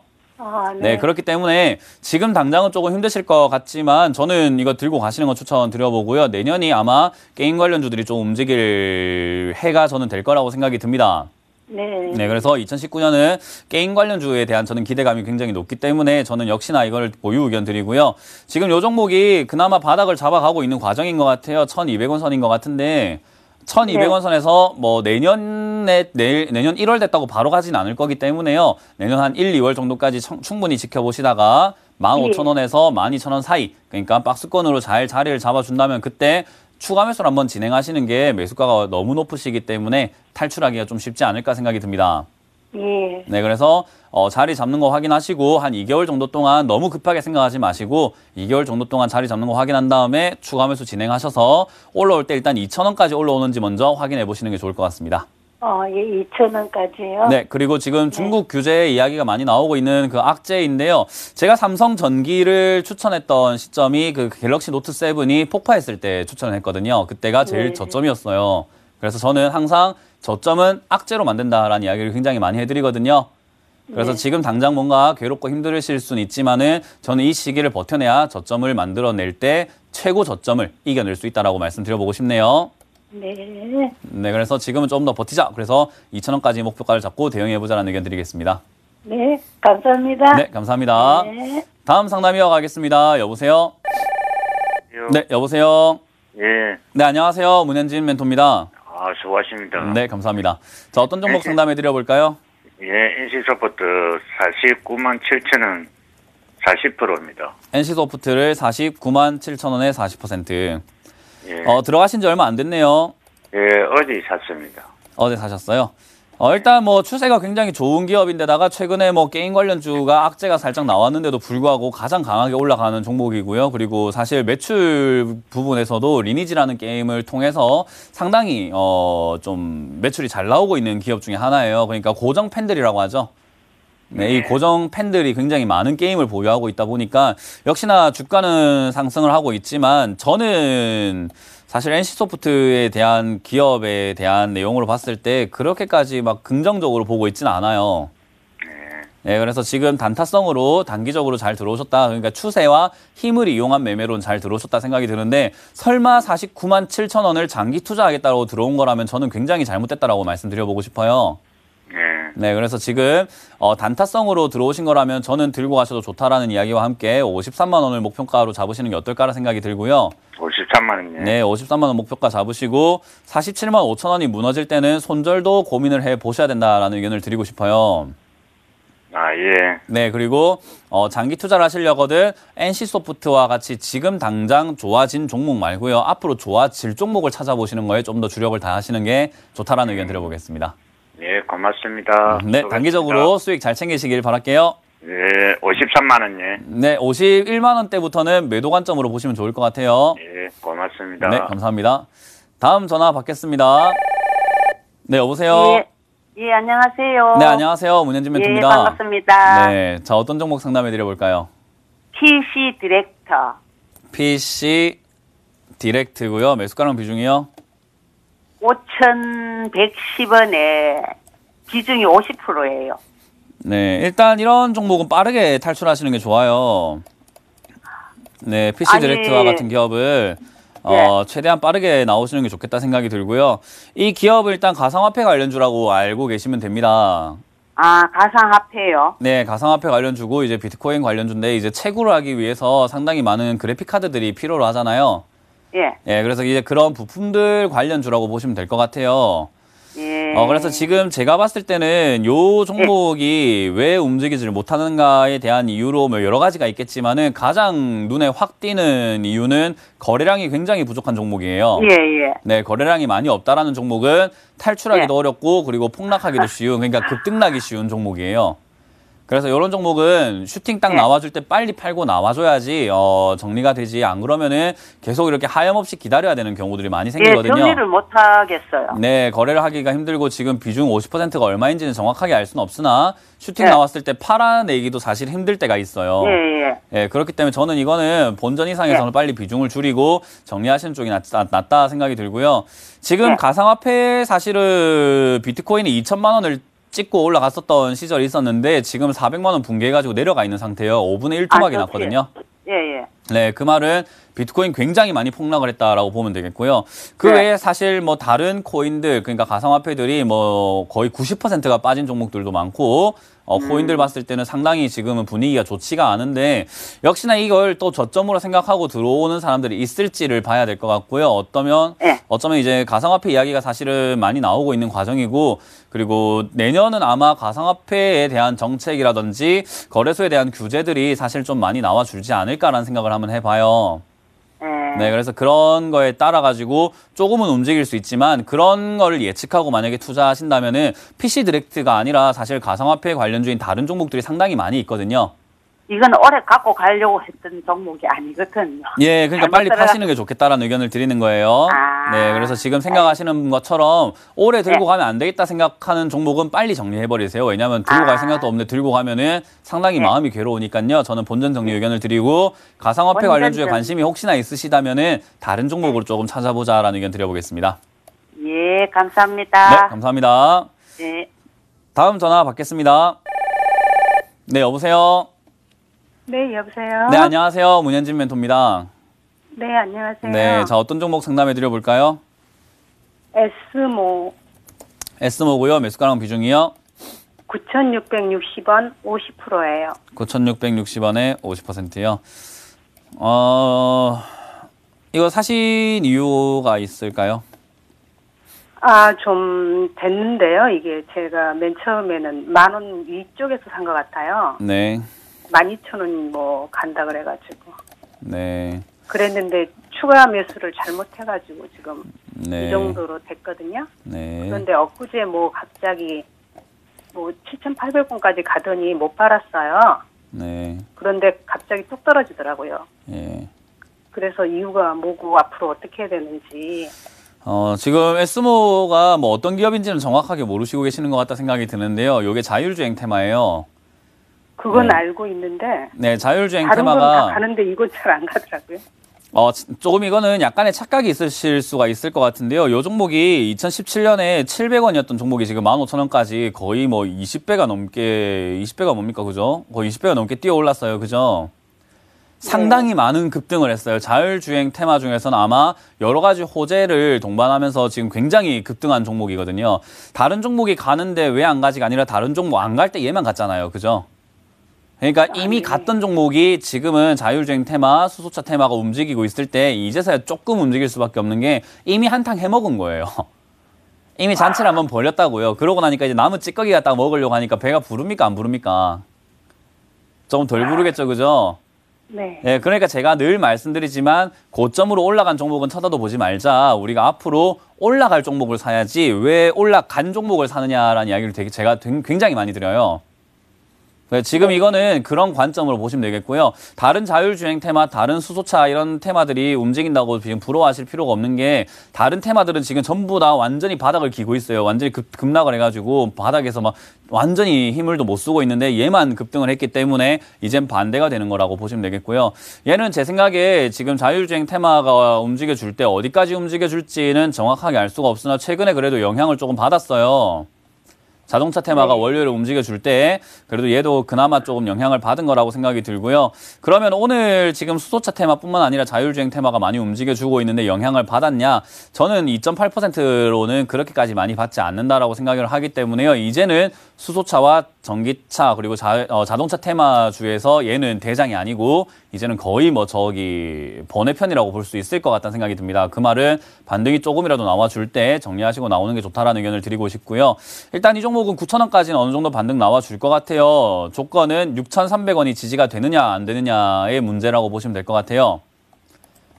네, 그렇기 때문에 지금 당장은 조금 힘드실 것 같지만 저는 이거 들고 가시는 거 추천드려보고요. 내년이 아마 게임 관련주들이 좀 움직일 해가 저는 될 거라고 생각이 듭니다. 네, 그래서 2019년은 게임 관련주에 대한 저는 기대감이 굉장히 높기 때문에 저는 역시나 이걸 보유 의견 드리고요. 지금 요 종목이 그나마 바닥을 잡아가고 있는 과정인 것 같아요. 1,200원 선인 것 같은데 1,200원 선에서 뭐 내년 1월 됐다고 바로 가진 않을 거기 때문에요. 내년 한 1, 2월 정도까지 충분히 지켜보시다가 15,000원에서 12,000원 사이 그러니까 박스권으로 잘 자리를 잡아준다면 그때 추가 매수를 한번 진행하시는 게 매수가가 너무 높으시기 때문에 탈출하기가 좀 쉽지 않을까 생각이 듭니다. 예. 네, 그래서 자리 잡는 거 확인하시고 한 2개월 정도 동안 너무 급하게 생각하지 마시고 2개월 정도 동안 자리 잡는 거 확인한 다음에 추가 매수 진행하셔서 올라올 때 일단 2,000원까지 올라오는지 먼저 확인해 보시는 게 좋을 것 같습니다. 예, 2,000원까지요? 네, 그리고 지금 중국 규제 이야기가 많이 나오고 있는 그 악재인데요. 제가 삼성 전기를 추천했던 시점이 그 갤럭시 노트 7이 폭파했을 때 추천을 했거든요. 그때가 제일 저점이었어요. 그래서 저는 항상 저점은 악재로 만든다라는 이야기를 굉장히 많이 해드리거든요. 그래서 지금 당장 뭔가 괴롭고 힘드실 수는 있지만은 저는 이 시기를 버텨내야 저점을 만들어낼 때 최고 저점을 이겨낼 수 있다라고 말씀드려보고 싶네요. 네, 그래서 지금은 좀 더 버티자. 그래서 2,000원까지 목표가를 잡고 대응해보자라는 의견 드리겠습니다. 네, 감사합니다. 네, 감사합니다. 네. 다음 상담 이어가겠습니다. 여보세요? 네, 여보세요? 예. 네, 안녕하세요. 문현진 멘토입니다. 수고하십니다. 네, 감사합니다. 자, 어떤 종목 상담해드려볼까요? 예, NC소프트 49만 7천원 40%입니다. NC소프트를 49만 7천원에 40%. 예. 들어가신 지 얼마 안 됐네요. 예, 어제 샀습니다. 어제 사셨어요? 일단 뭐 추세가 굉장히 좋은 기업인데다가 최근에 뭐 게임 관련주가 악재가 살짝 나왔는데도 불구하고 가장 강하게 올라가는 종목이고요. 그리고 사실 매출 부분에서도 리니지라는 게임을 통해서 상당히 좀 매출이 잘 나오고 있는 기업 중에 하나예요. 그러니까 고정 팬들이라고 하죠. 네, 이 고정 팬들이 굉장히 많은 게임을 보유하고 있다 보니까 역시나 주가는 상승을 하고 있지만 저는 사실 NC소프트에 대한 기업에 대한 내용으로 봤을 때 그렇게까지 막 긍정적으로 보고 있지는 않아요. 네, 그래서 지금 단타성으로 단기적으로 잘 들어오셨다. 그러니까 추세와 힘을 이용한 매매로는 잘 들어오셨다 생각이 드는데 설마 49만 7천 원을 장기 투자하겠다고 들어온 거라면 저는 굉장히 잘못됐다라고 말씀드려보고 싶어요. 네, 그래서 지금 단타성으로 들어오신 거라면 저는 들고 가셔도 좋다라는 이야기와 함께 53만 원을 목표가로 잡으시는 게 어떨까라는 생각이 들고요. 53만 원이요? 네, 53만 원 목표가 잡으시고 47만 5천 원이 무너질 때는 손절도 고민을 해보셔야 된다라는 의견을 드리고 싶어요. 예. 네, 그리고 장기 투자를 하시려거든 NC소프트와 같이 지금 당장 좋아진 종목 말고요. 앞으로 좋아질 종목을 찾아보시는 거에 좀 더 주력을 다하시는 게 좋다라는 의견 드려보겠습니다. 예, 고맙습니다. 네, 단기적으로 수익 잘 챙기시길 바랄게요. 예, 53만 원, 예. 네, 51만 원대부터는 매도 관점으로 보시면 좋을 것 같아요. 예, 고맙습니다. 네, 감사합니다. 다음 전화 받겠습니다. 네, 여보세요? 예, 안녕하세요. 네, 안녕하세요. 문현진 멘토입니다. 예, 반갑습니다. 네, 자, 어떤 종목 상담해 드려볼까요? PC 디렉터. PC 디렉트고요. 매수가랑 비중이요? 5,110원에 비중이 50%예요. 네, 일단 이런 종목은 빠르게 탈출하시는 게 좋아요. 네, PC 아니, 디렉트와 같은 기업을 최대한 빠르게 나오시는 게 좋겠다 생각이 들고요. 이 기업을 일단 가상화폐 관련주라고 알고 계시면 됩니다. 아, 가상화폐요? 네, 가상화폐 관련주고 이제 비트코인 관련주인데 이제 채굴을 하기 위해서 상당히 많은 그래픽 카드들이 필요로 하잖아요. 예. 예, 그래서 이제 그런 부품들 관련주라고 보시면 될 것 같아요. 예. 그래서 지금 제가 봤을 때는 요 종목이 왜 움직이지를 못하는가에 대한 이유로 뭐 여러 가지가 있겠지만은 가장 눈에 확 띄는 이유는 거래량이 굉장히 부족한 종목이에요. 예, 예. 네, 거래량이 많이 없다라는 종목은 탈출하기도 예. 어렵고 그리고 폭락하기도 쉬운, 그러니까 급등나기 쉬운 종목이에요. 그래서 이런 종목은 슈팅 딱 네. 나와줄 때 빨리 팔고 나와줘야지 정리가 되지. 안 그러면은 계속 이렇게 하염없이 기다려야 되는 경우들이 많이 생기거든요. 예, 정리를 못 하겠어요. 네, 거래를 하기가 힘들고 지금 비중 50%가 얼마인지는 정확하게 알 수는 없으나 슈팅 네. 나왔을 때 팔아내기도 사실 힘들 때가 있어요. 예, 예. 예, 그렇기 때문에 저는 이거는 본전 이상에서는 네. 빨리 비중을 줄이고 정리하시는 쪽이 낫다 생각이 들고요. 지금 네. 가상화폐 사실은 비트코인이 2천만 원을 찍고 올라갔었던 시절이 있었는데 지금 400만 원 붕괴해가지고 내려가 있는 상태예요. 5분의 1 토막이 났거든요. 예, 예. 네, 그 말은 비트코인 굉장히 많이 폭락을 했다라고 보면 되겠고요. 그 네. 외에 사실 뭐 다른 코인들, 그러니까 가상화폐들이 뭐 거의 90%가 빠진 종목들도 많고, 코인들 봤을 때는 상당히 지금은 분위기가 좋지가 않은데, 역시나 이걸 또 저점으로 생각하고 들어오는 사람들이 있을지를 봐야 될 것 같고요. 네. 어쩌면 이제 가상화폐 이야기가 사실은 많이 나오고 있는 과정이고, 그리고 내년은 아마 가상화폐에 대한 정책이라든지 거래소에 대한 규제들이 사실 좀 많이 나와줄지 않을까라는 생각을 한번 해봐요. 네, 그래서 그런 거에 따라 가지고 조금은 움직일 수 있지만 그런 거를 예측하고 만약에 투자하신다면은 PC 디렉트가 아니라 사실 가상화폐 관련주인 다른 종목들이 상당히 많이 있거든요. 이건 오래 갖고 가려고 했던 종목이 아니거든요. 예, 그러니까 잘못 빨리 따라가- 파시는 게 좋겠다라는 의견을 드리는 거예요. 아. 네, 그래서 지금 생각하시는 것처럼 오래 들고 가면 안 되겠다 생각하는 종목은 빨리 정리해버리세요. 왜냐하면 들고 갈 생각도 없는데 들고 가면은 상당히 마음이 괴로우니까요. 저는 본전 정리 의견을 드리고 가상화폐 본전 관련주에 정리. 관심이 혹시나 있으시다면은 다른 종목으로 조금 찾아보자라는 의견 드려보겠습니다. 예, 네, 감사합니다. 감사합니다. 예. 다음 전화 받겠습니다. 네, 여보세요. 네, 여보세요? 네, 안녕하세요. 문현진 멘토입니다. 네, 안녕하세요. 네, 자, 어떤 종목 상담해 드려볼까요? S모 S모고요. 매수가랑 비중이요. 9,660원 50%예요. 9,660원에 50%요. 이거 사신 이유가 있을까요? 좀 됐는데요. 이게 제가 맨 처음에는 10,000원 위쪽에서 산 것 같아요. 네. 12,000원 뭐 간다 그래가지고. 네. 그랬는데 추가 매수를 잘못해가지고 지금 네. 이 정도로 됐거든요. 네. 그런데 엊그제 뭐 갑자기 뭐 7,800원까지 가더니 못 팔았어요. 네. 그런데 갑자기 뚝 떨어지더라고요. 예. 그래서 이유가 뭐고 앞으로 어떻게 해야 되는지. 지금 S모가 뭐 어떤 기업인지는 정확하게 모르시고 계시는 것 같다 생각이 드는데요. 요게 자율주행 테마예요. 그건 네. 알고 있는데 네, 자율주행 다른 건 다 테마가 가는데 이건 잘 안 가더라고요. 조금 이거는 약간의 착각이 있으실 수가 있을 것 같은데요. 요 종목이 2017년에 700원이었던 종목이 지금 15,000원까지 거의 뭐 20배가 뭡니까? 그죠? 거의 20배가 넘게 뛰어 올랐어요. 그죠? 상당히 많은 급등을 했어요. 자율주행 테마 중에서는 아마 여러 가지 호재를 동반하면서 지금 굉장히 급등한 종목이거든요. 다른 종목이 가는데 왜 안 가지가 아니라 다른 종목 안 갈 때 얘만 갔잖아요. 그죠? 그러니까 이미 갔던 종목이 지금은 자율주행 테마, 수소차 테마가 움직이고 있을 때 이제서야 조금 움직일 수밖에 없는 게 이미 한탕 해먹은 거예요. 이미 잔치를 한번 벌렸다고요. 그러고 나니까 이제 남은 찌꺼기 갖다가 먹으려고 하니까 배가 부릅니까? 안 부릅니까? 조금 덜 부르겠죠. 그죠? 네. 네, 그러니까 제가 늘 말씀드리지만 고점으로 올라간 종목은 쳐다도 보지 말자. 우리가 앞으로 올라갈 종목을 사야지 왜 올라간 종목을 사느냐라는 이야기를 제가 굉장히 많이 드려요. 지금 이거는 그런 관점으로 보시면 되겠고요. 다른 자율주행 테마, 다른 수소차 이런 테마들이 움직인다고 지금 부러워하실 필요가 없는 게 다른 테마들은 지금 전부 다 완전히 바닥을 기고 있어요. 완전히 급락을 해가지고 바닥에서 막 완전히 힘을도 못 쓰고 있는데 얘만 급등을 했기 때문에 이젠 반대가 되는 거라고 보시면 되겠고요. 얘는 제 생각에 지금 자율주행 테마가 움직여줄 때 어디까지 움직여줄지는 정확하게 알 수가 없으나 최근에 그래도 영향을 조금 받았어요. 자동차 테마가 월요일에 움직여줄 때 그래도 얘도 그나마 조금 영향을 받은 거라고 생각이 들고요. 그러면 오늘 지금 수소차 테마뿐만 아니라 자율주행 테마가 많이 움직여주고 있는데 영향을 받았냐? 저는 2.8%로는 그렇게까지 많이 받지 않는다라고 생각을 하기 때문에요. 이제는 수소차와 전기차 그리고 자동차 테마주에서 얘는 대장이 아니고 이제는 거의 뭐 저기 번외편이라고 볼 수 있을 것 같다는 생각이 듭니다. 그 말은 반등이 조금이라도 나와줄 때 정리하시고 나오는 게 좋다라는 의견을 드리고 싶고요. 일단 이 종목은 9,000원까지는 어느 정도 반등 나와줄 것 같아요. 조건은 6,300원이 지지가 되느냐 안 되느냐의 문제라고 보시면 될 것 같아요.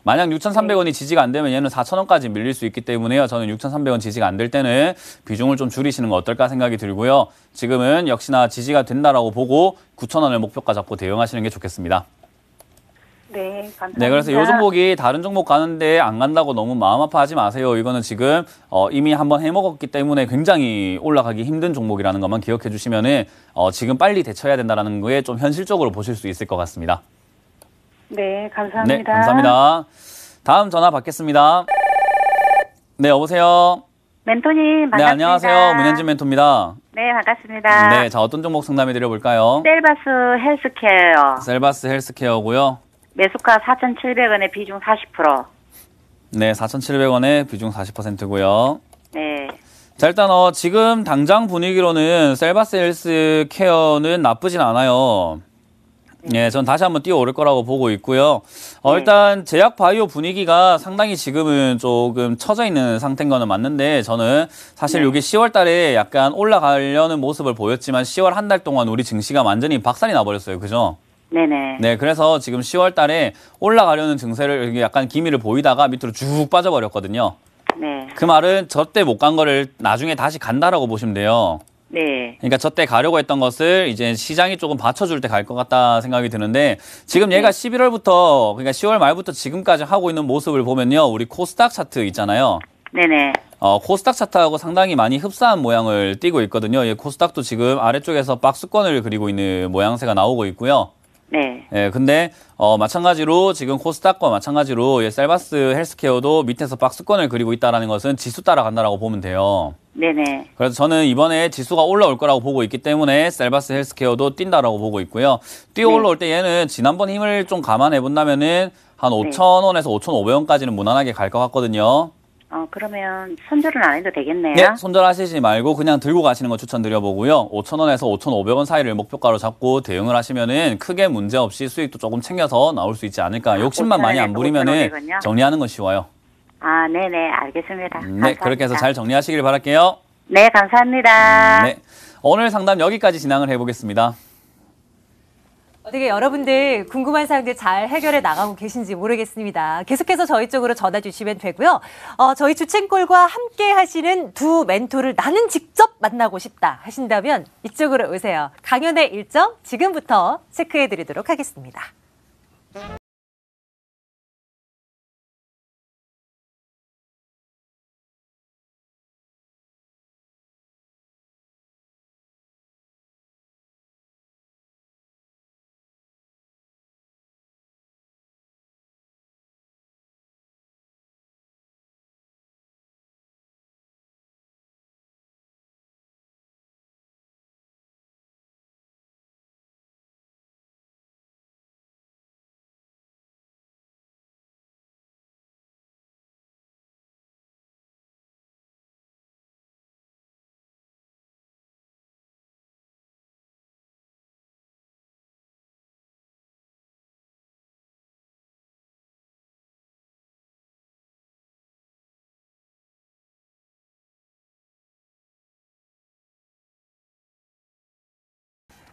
만약 6,300원이 지지가 안 되면 얘는 4,000원까지 밀릴 수 있기 때문에요. 저는 6,300원 지지가 안 될 때는 비중을 좀 줄이시는 거 어떨까 생각이 들고요. 지금은 역시나 지지가 된다라고 보고 9,000원을 목표가 잡고 대응하시는 게 좋겠습니다. 네, 감사합니다. 네, 그래서 이 종목이 다른 종목 가는데 안 간다고 너무 마음 아파하지 마세요. 이거는 지금 이미 한번 해먹었기 때문에 굉장히 올라가기 힘든 종목이라는 것만 기억해 주시면은 지금 빨리 대처해야 된다는 거에 좀 현실적으로 보실 수 있을 것 같습니다. 네, 감사합니다. 네, 감사합니다. 다음 전화 받겠습니다. 네, 여보세요. 멘토님 반갑습니다. 네, 안녕하세요. 문현진 멘토입니다. 네, 반갑습니다. 네, 자 어떤 종목 상담해 드려볼까요? 셀바스 헬스케어 셀바스 헬스케어고요. 매수가 4,700원에 비중 40%. 네, 4,700원에 비중 40%고요. 네. 자, 일단 지금 당장 분위기로는 셀바스 헬스케어는 나쁘진 않아요. 예, 전 다시 한번 뛰어오를 거라고 보고 있고요. 일단 제약 바이오 분위기가 상당히 지금은 조금 처져 있는 상태인 거는 맞는데 저는 사실 여기 10월 달에 약간 올라가려는 모습을 보였지만 10월 한 달 동안 우리 증시가 완전히 박살이 나버렸어요. 그죠? 네네. 네, 그래서 지금 10월 달에 올라가려는 증세를 약간 기미를 보이다가 밑으로 쭉 빠져버렸거든요. 네. 그 말은 저때 못 간 거를 나중에 다시 간다라고 보시면 돼요. 네. 그러니까 저때 가려고 했던 것을 이제 시장이 조금 받쳐줄 때 갈 것 같다 생각이 드는데 지금 얘가 11월부터 그러니까 10월 말부터 지금까지 하고 있는 모습을 보면요. 우리 코스닥 차트 있잖아요. 네네. 코스닥 차트하고 상당히 많이 흡사한 모양을 띠고 있거든요. 이 코스닥도 지금 아래쪽에서 박스권을 그리고 있는 모양새가 나오고 있고요. 네. 예, 근데 마찬가지로 지금 코스닥과 마찬가지로 셀바스 헬스케어도 밑에서 박스권을 그리고 있다는 것은 지수 따라간다라고 보면 돼요. 네네. 그래서 저는 이번에 지수가 올라올 거라고 보고 있기 때문에 셀바스 헬스케어도 뛴다라고 보고 있고요. 뛰어 올라올 때 얘는 지난번 힘을 좀 감안해 본다면은 한 5,000원에서 5,500원까지는 무난하게 갈 것 같거든요. 그러면 손절은 안 해도 되겠네요. 네, 손절하시지 말고 그냥 들고 가시는 거 추천드려보고요. 5,000원에서 5,500원 사이를 목표가로 잡고 대응을 하시면은 크게 문제 없이 수익도 조금 챙겨서 나올 수 있지 않을까. 욕심만 많이 안 부리면은 5,500원이요? 정리하는 건 쉬워요. 아, 네네. 알겠습니다. 네, 감사합니다. 그렇게 해서 잘 정리하시길 바랄게요. 네, 감사합니다. 네, 오늘 상담 여기까지 진행을 해보겠습니다. 어떻게 여러분들 궁금한 사항들 잘 해결해 나가고 계신지 모르겠습니다. 계속해서 저희 쪽으로 전화 주시면 되고요. 저희 주책골과 함께 하시는 두 멘토를 나는 직접 만나고 싶다 하신다면 이쪽으로 오세요. 강연의 일정 지금부터 체크해 드리도록 하겠습니다.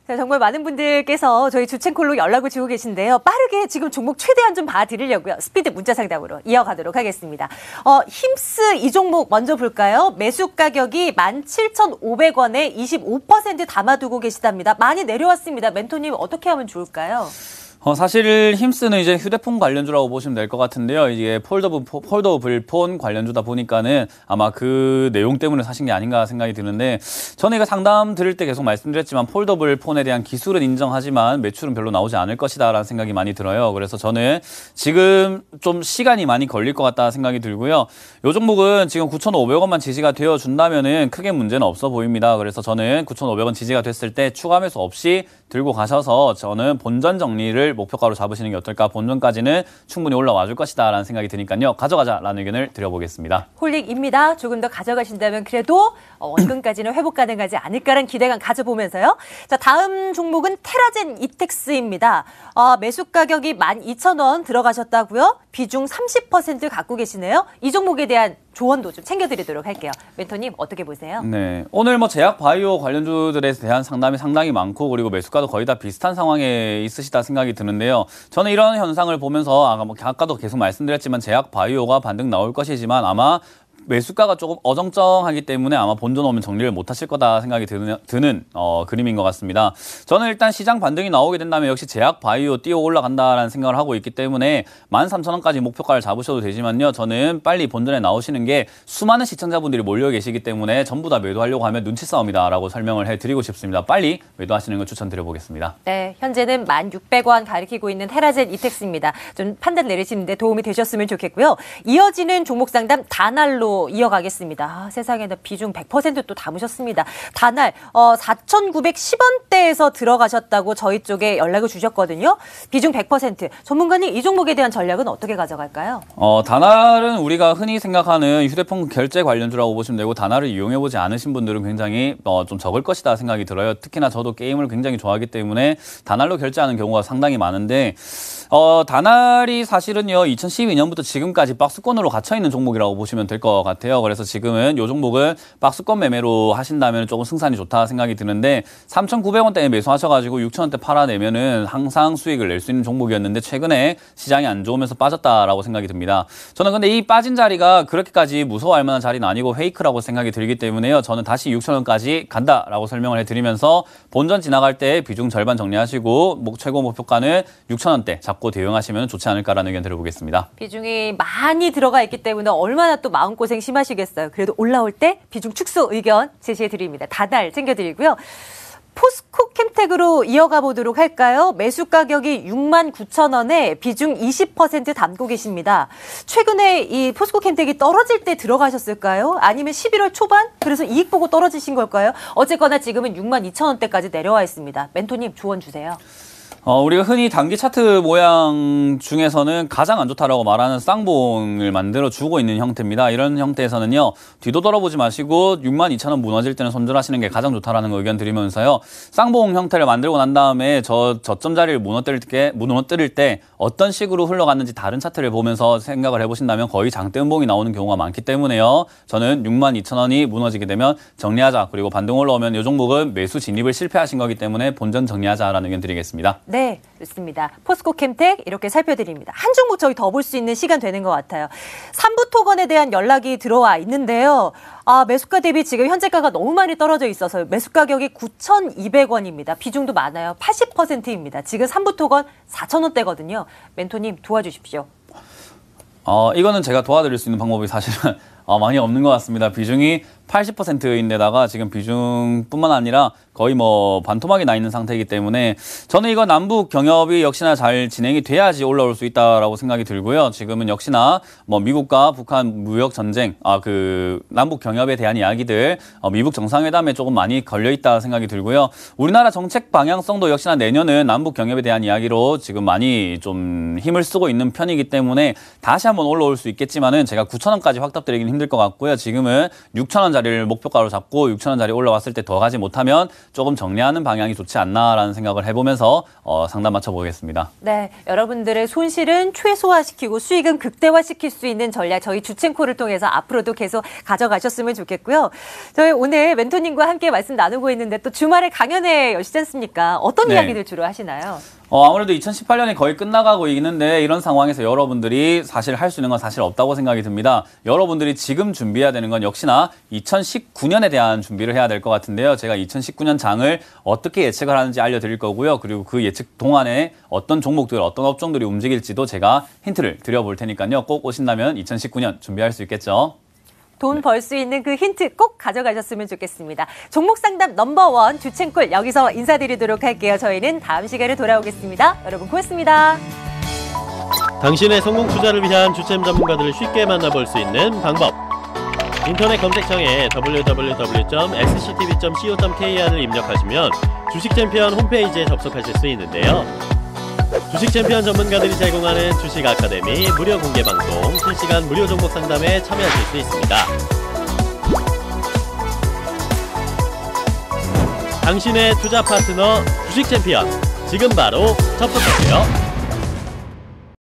자, 정말 많은 분들께서 저희 주책콜로 연락을 주고 계신데요. 빠르게 지금 종목 최대한 좀 봐드리려고요. 스피드 문자 상담으로 이어가도록 하겠습니다. 힘스 이 종목 먼저 볼까요? 매수 가격이 17,500원에 25% 담아두고 계시답니다. 많이 내려왔습니다. 멘토님 어떻게 하면 좋을까요? 사실 힘쓰는 이제 휴대폰 관련주라고 보시면 될 것 같은데요. 이게 폴더블 폰 관련주다 보니까는 아마 그 내용 때문에 사신 게 아닌가 생각이 드는데, 저는 이거 상담 드릴 때 계속 말씀드렸지만 폴더블 폰에 대한 기술은 인정하지만 매출은 별로 나오지 않을 것이다라는 생각이 많이 들어요. 그래서 저는 지금 좀 시간이 많이 걸릴 것 같다 생각이 들고요. 이 종목은 지금 9,500원만 지지가 되어 준다면은 크게 문제는 없어 보입니다. 그래서 저는 9,500원 지지가 됐을 때 추가 매수 없이 들고 가셔서 저는 본전 정리를 목표가로 잡으시는 게 어떨까. 본전까지는 충분히 올라와 줄 것이다 라는 생각이 드니까요. 가져가자라는 의견을 드려보겠습니다. 홀릭입니다. 조금 더 가져가신다면 그래도 원금까지는 회복 가능하지 않을까라는 기대감 가져보면서요. 자, 다음 종목은 테라젠 이텍스입니다. 매수 가격이 12,000원 들어가셨다고요? 비중 30% 갖고 계시네요. 이 종목에 대한 조언도 좀 챙겨드리도록 할게요. 멘토님 어떻게 보세요? 네, 오늘 뭐 제약 바이오 관련주들에 대한 상담이 상당히 많고, 그리고 매수가도 거의 다 비슷한 상황에 있으시다 생각이 드는데요. 저는 이런 현상을 보면서 아까도 계속 말씀드렸지만 제약 바이오가 반등 나올 것이지만 아마 매수가가 조금 어정쩡하기 때문에 아마 본전 오면 정리를 못 하실 거다 생각이 드는 그림인 것 같습니다. 저는 일단 시장 반등이 나오게 된다면 역시 제약 바이오 뛰어 올라간다라는 생각을 하고 있기 때문에 13,000원까지 목표가를 잡으셔도 되지만요. 저는 빨리 본전에 나오시는 게 수많은 시청자분들이 몰려 계시기 때문에 전부 다 매도하려고 하면 눈치 싸움이다라고 설명을 해드리고 싶습니다. 빨리 매도하시는 걸 추천드려보겠습니다. 네, 현재는 1,600원 가리키고 있는 테라젠 이텍스입니다. 좀 판단 내리시는 데 도움이 되셨으면 좋겠고요. 이어지는 종목 상담 다날로 이어가겠습니다. 세상에나 비중 100% 또 담으셨습니다. 다날 4,910원대에서 들어가셨다고 저희 쪽에 연락을 주셨거든요. 비중 100%. 전문가님 이 종목에 대한 전략은 어떻게 가져갈까요? 다날은 우리가 흔히 생각하는 휴대폰 결제 관련주라고 보시면 되고, 다날을 이용해보지 않으신 분들은 굉장히 좀 적을 것이다 생각이 들어요. 특히나 저도 게임을 굉장히 좋아하기 때문에 다날로 결제하는 경우가 상당히 많은데, 다날이 사실은요 2012년부터 지금까지 박스권으로 갇혀있는 종목이라고 보시면 될 것 같아요. 그래서 지금은 이 종목은 박스권 매매로 하신다면 조금 승산이 좋다 생각이 드는데, 3,900원대에 매수하셔가지고 6,000원대 팔아내면은 항상 수익을 낼 수 있는 종목이었는데 최근에 시장이 안 좋으면서 빠졌다라고 생각이 듭니다. 저는 근데 이 빠진 자리가 그렇게까지 무서워할 만한 자리는 아니고 페이크라고 생각이 들기 때문에요. 저는 다시 6,000원까지 간다라고 설명을 해드리면서 본전 지나갈 때 비중 절반 정리하시고 최고 목표가는 6,000원대 잡고 대응하시면 좋지 않을까라는 의견 들어보겠습니다. 비중이 많이 들어가 있기 때문에 얼마나 또 마음고생 심하시겠어요. 그래도 올라올 때 비중 축소 의견 제시해 드립니다. 다날 챙겨드리고요. 포스코 캠텍으로 이어가 보도록 할까요? 매수 가격이 69,000원에 비중 20% 담고 계십니다. 최근에 이 포스코 캠텍이 떨어질 때 들어가셨을까요? 아니면 11월 초반? 그래서 이익 보고 떨어지신 걸까요? 어쨌거나 지금은 62,000원대까지 내려와 있습니다. 멘토님 조언 주세요. 우리가 흔히 단기 차트 모양 중에서는 가장 안 좋다라고 말하는 쌍봉을 만들어 주고 있는 형태입니다. 이런 형태에서는요, 뒤도 돌아보지 마시고 62,000원 무너질 때는 손절하시는 게 가장 좋다라는 의견 드리면서요, 쌍봉 형태를 만들고 난 다음에 저점 자리를 무너뜨릴 때 어떤 식으로 흘러갔는지 다른 차트를 보면서 생각을 해보신다면 거의 장대 음봉이 나오는 경우가 많기 때문에요. 저는 62,000원이 무너지게 되면 정리하자. 그리고 반등 올라오면 이 종목은 매수 진입을 실패하신 거기 때문에 본전 정리하자라는 의견 드리겠습니다. 네, 좋습니다. 포스코 캠텍 이렇게 살펴드립니다. 한 종목 저희 더 볼 수 있는 시간 되는 것 같아요. 삼부토건에 대한 연락이 들어와 있는데요. 매수가 대비 지금 현재가가 너무 많이 떨어져 있어서 매수 가격이 9,200원입니다. 비중도 많아요. 80%입니다. 지금 삼부토건 4,000원대거든요. 멘토님 도와주십시오. 이거는 제가 도와드릴 수 있는 방법이 사실은 많이 없는 것 같습니다. 비중이 80%인데다가 지금 비중뿐만 아니라 거의 반토막이 나 있는 상태이기 때문에 저는 이거 남북 경협이 역시나 잘 진행이 돼야지 올라올 수 있다라고 생각이 들고요. 지금은 역시나 미국과 북한 무역 전쟁, 남북 경협에 대한 이야기들, 미북 정상회담에 조금 많이 걸려 있다 생각이 들고요. 우리나라 정책 방향성도 역시나 내년은 남북 경협에 대한 이야기로 지금 많이 좀 힘을 쓰고 있는 편이기 때문에 다시 한번 올라올 수 있겠지만은 제가 9,000원까지 확답드리기는 힘들 것 같고요. 지금은 6,000원 자리를 목표가로 잡고 6,000원 자리 올라왔을 때 더 가지 못하면 조금 정리하는 방향이 좋지 않나라는 생각을 해보면서 상담 맞춰보겠습니다. 네, 여러분들의 손실은 최소화시키고 수익은 극대화시킬 수 있는 전략 저희 주첸코를 통해서 앞으로도 계속 가져가셨으면 좋겠고요. 저희 오늘 멘토님과 함께 말씀 나누고 있는데 또 주말에 강연회 여시지 않습니까? 어떤 이야기들 주로 하시나요? 아무래도 2018년이 거의 끝나가고 있는데 이런 상황에서 여러분들이 사실 할 수 있는 건 사실 없다고 생각이 듭니다. 여러분들이 지금 준비해야 되는 건 역시나 2019년에 대한 준비를 해야 될 것 같은데요. 제가 2019년 장을 어떻게 예측을 하는지 알려드릴 거고요. 그리고 그 예측 동안에 어떤 종목들, 어떤 업종들이 움직일지도 제가 힌트를 드려볼 테니까요. 꼭 오신다면 2019년 준비할 수 있겠죠. 돈 벌 수 있는 그 힌트 꼭 가져가셨으면 좋겠습니다. 종목 상담 넘버원 주첸콜 여기서 인사드리도록 할게요. 저희는 다음 시간에 돌아오겠습니다. 여러분 고맙습니다. 당신의 성공 투자를 위한 주챔 전문가들을 쉽게 만나볼 수 있는 방법. 인터넷 검색창에 www.sctv.co.kr을 입력하시면 주식챔피언 홈페이지에 접속하실 수 있는데요. 주식챔피언 전문가들이 제공하는 주식 아카데미 무료 공개 방송, 실시간 무료 종목 상담에 참여하실 수 있습니다. 당신의 투자 파트너 주식챔피언, 지금 바로 접속하세요.